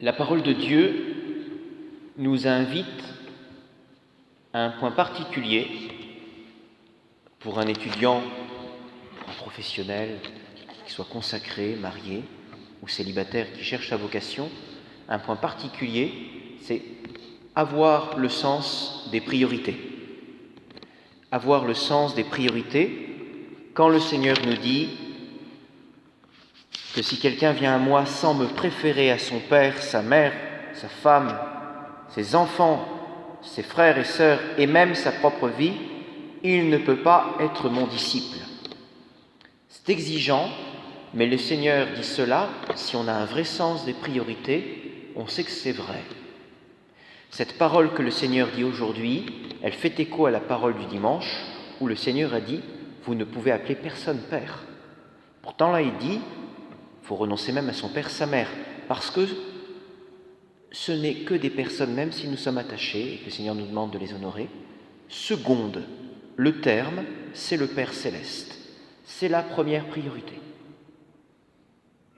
La parole de Dieu nous invite à un point particulier pour un étudiant, pour un professionnel qui soit consacré, marié ou célibataire qui cherche sa vocation. Un point particulier, c'est avoir le sens des priorités. Avoir le sens des priorités quand le Seigneur nous dit que si quelqu'un vient à moi sans me préférer à son père, sa mère, sa femme, ses enfants, ses frères et sœurs et même sa propre vie, il ne peut pas être mon disciple. C'est exigeant, mais le Seigneur dit cela, si on a un vrai sens des priorités, on sait que c'est vrai. Cette parole que le Seigneur dit aujourd'hui, elle fait écho à la parole du dimanche, où le Seigneur a dit « Vous ne pouvez appeler personne père ». Pourtant là, il dit « Il faut renoncer même à son père, sa mère », parce que ce n'est que des personnes, même si nous sommes attachés, et que le Seigneur nous demande de les honorer, seconde. Le terme, c'est le Père céleste. C'est la première priorité.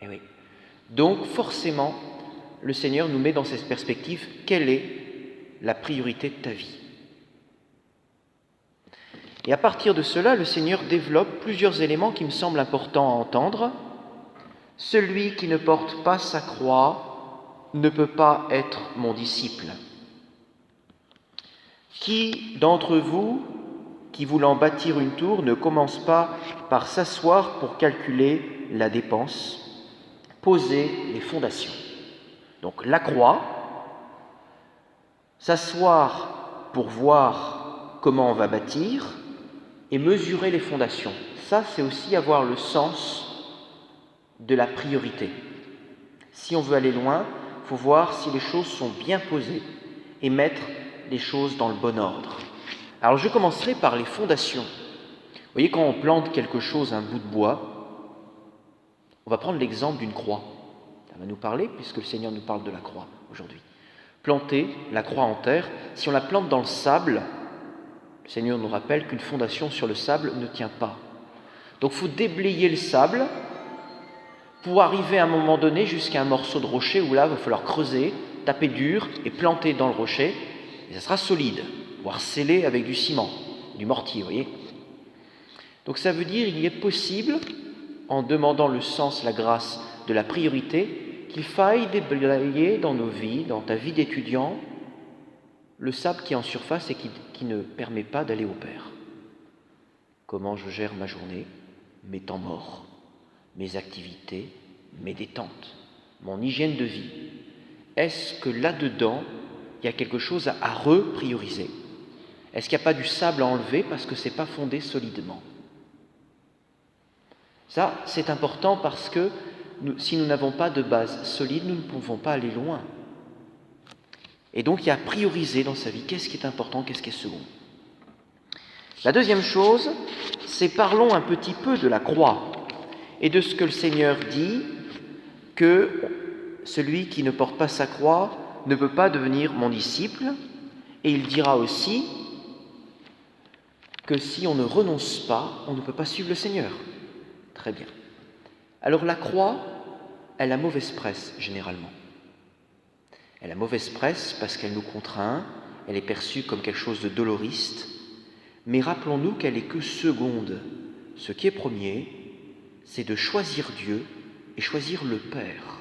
Et oui. Donc, forcément, le Seigneur nous met dans cette perspective, quelle est la priorité de ta vie? Et à partir de cela, le Seigneur développe plusieurs éléments qui me semblent importants à entendre. Celui qui ne porte pas sa croix ne peut pas être mon disciple. Qui d'entre vous, qui voulant bâtir une tour, ne commence pas par s'asseoir pour calculer la dépense, poser les fondations? Donc la croix, s'asseoir pour voir comment on va bâtir et mesurer les fondations. Ça, c'est aussi avoir le sens de la priorité. Si on veut aller loin, il faut voir si les choses sont bien posées et mettre les choses dans le bon ordre. Alors je commencerai par les fondations. Vous voyez, quand on plante quelque chose, un bout de bois, on va prendre l'exemple d'une croix. Ça va nous parler, puisque le Seigneur nous parle de la croix aujourd'hui. Planter la croix en terre, si on la plante dans le sable, le Seigneur nous rappelle qu'une fondation sur le sable ne tient pas. Donc il faut déblayer le sable pour arriver à un moment donné jusqu'à un morceau de rocher où là, il va falloir creuser, taper dur et planter dans le rocher, et ça sera solide, voire scellé avec du ciment, du mortier, vous voyez. Donc ça veut dire qu'il est possible, en demandant le sens, la grâce de la priorité, qu'il faille déblayer dans nos vies, dans ta vie d'étudiant, le sable qui est en surface et qui ne permet pas d'aller au Père. Comment je gère ma journée, mes temps morts, mes activités, mes détentes, mon hygiène de vie. Est-ce que là-dedans, il y a quelque chose à reprioriser? Est-ce qu'il n'y a pas du sable à enlever parce que ce n'est pas fondé solidement? Ça, c'est important parce que si nous n'avons pas de base solide, nous ne pouvons pas aller loin. Et donc, il y a à prioriser dans sa vie qu'est-ce qui est important, qu'est-ce qui est second. La deuxième chose, c'est parlons un petit peu de la croix et de ce que le Seigneur dit, que celui qui ne porte pas sa croix ne peut pas devenir mon disciple, et il dira aussi que si on ne renonce pas, on ne peut pas suivre le Seigneur. Très bien. Alors la croix, elle a mauvaise presse généralement. Elle a mauvaise presse parce qu'elle nous contraint, elle est perçue comme quelque chose de doloriste, mais rappelons-nous qu'elle est que seconde. Ce qui est premier, c'est de choisir Dieu et choisir le Père.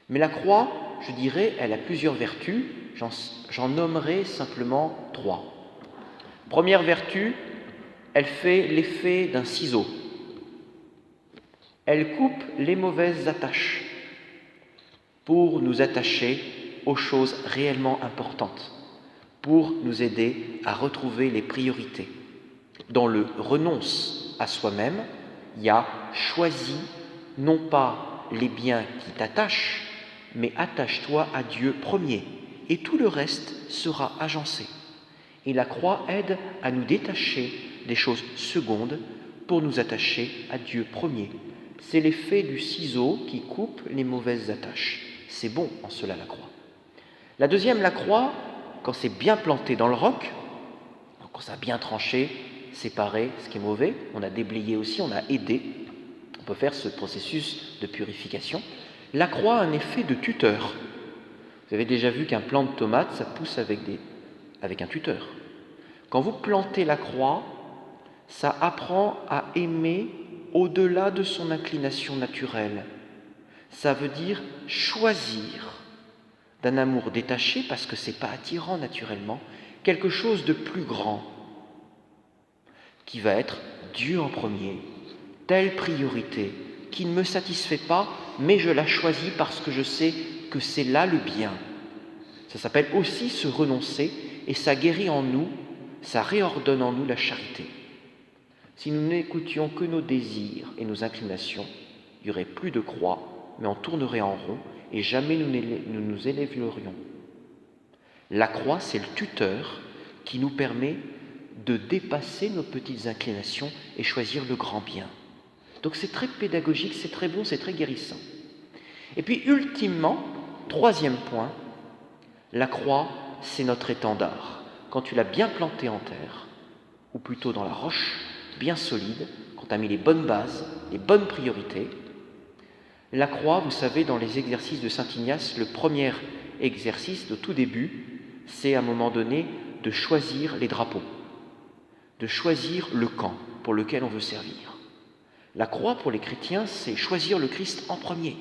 Mais la croix, je dirais, elle a plusieurs vertus, j'en nommerai simplement 3. Première vertu, elle fait l'effet d'un ciseau. Elle coupe les mauvaises attaches pour nous attacher aux choses réellement importantes, pour nous aider à retrouver les priorités. Dans le renonce à soi-même, il y a choisi non pas les biens qui t'attachent, mais attache-toi à Dieu premier, et tout le reste sera agencé. Et la croix aide à nous détacher des choses secondes pour nous attacher à Dieu premier. C'est l'effet du ciseau qui coupe les mauvaises attaches. C'est bon en cela la croix. La deuxième, la croix, quand c'est bien planté dans le roc, quand ça a bien tranché, séparé ce qui est mauvais, on a déblayé aussi, on a aidé, on peut faire ce processus de purification. La croix a un effet de tuteur. Vous avez déjà vu qu'un plant de tomates, ça pousse avec un tuteur. Quand vous plantez la croix, ça apprend à aimer au-delà de son inclination naturelle. Ça veut dire choisir d'un amour détaché, parce que ce n'est pas attirant naturellement, quelque chose de plus grand, qui va être Dieu en premier, telle priorité, qui ne me satisfait pas, mais je la choisis parce que je sais que c'est là le bien. Ça s'appelle aussi se renoncer, et ça guérit en nous, ça réordonne en nous la charité. Si nous n'écoutions que nos désirs et nos inclinations, il n'y aurait plus de croix, mais on tournerait en rond et jamais nous nous élèverions. La croix, c'est le tuteur qui nous permet de dépasser nos petites inclinations et choisir le grand bien. Donc c'est très pédagogique, c'est très bon, c'est très guérissant. Et puis ultimement, troisième point, la croix, c'est notre étendard. Quand tu l'as bien planté en terre, ou plutôt dans la roche, bien solide, quand tu as mis les bonnes bases, les bonnes priorités, la croix, vous savez, dans les exercices de Saint Ignace, le premier exercice de tout début, c'est à un moment donné de choisir les drapeaux, de choisir le camp pour lequel on veut servir. La croix, pour les chrétiens, c'est choisir le Christ en premier,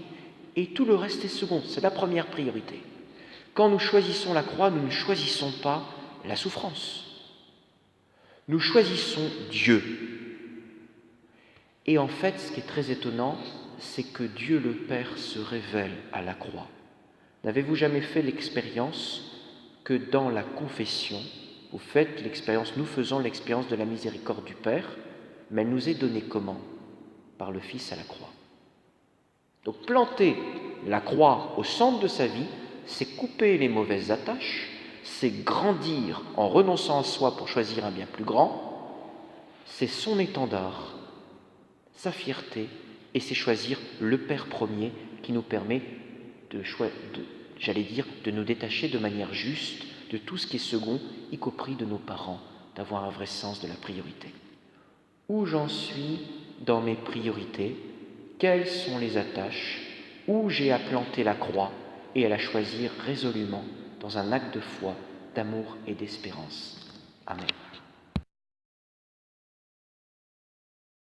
et tout le reste est second, c'est la première priorité. Quand nous choisissons la croix, nous ne choisissons pas la souffrance. Nous choisissons Dieu. Et en fait, ce qui est très étonnant, c'est que Dieu le Père se révèle à la croix. N'avez-vous jamais fait l'expérience que dans la confession, nous faisons l'expérience de la miséricorde du Père, mais elle nous est donnée comment? Par le Fils à la croix. Donc planter la croix au centre de sa vie, c'est couper les mauvaises attaches, c'est grandir en renonçant à soi pour choisir un bien plus grand, c'est son étendard, sa fierté, et c'est choisir le Père premier qui nous permet de nous détacher de manière juste de tout ce qui est second, y compris de nos parents, d'avoir un vrai sens de la priorité. Où j'en suis dans mes priorités? Quelles sont les attaches? Où j'ai à planter la croix et à la choisir résolument dans un acte de foi, d'amour et d'espérance. Amen.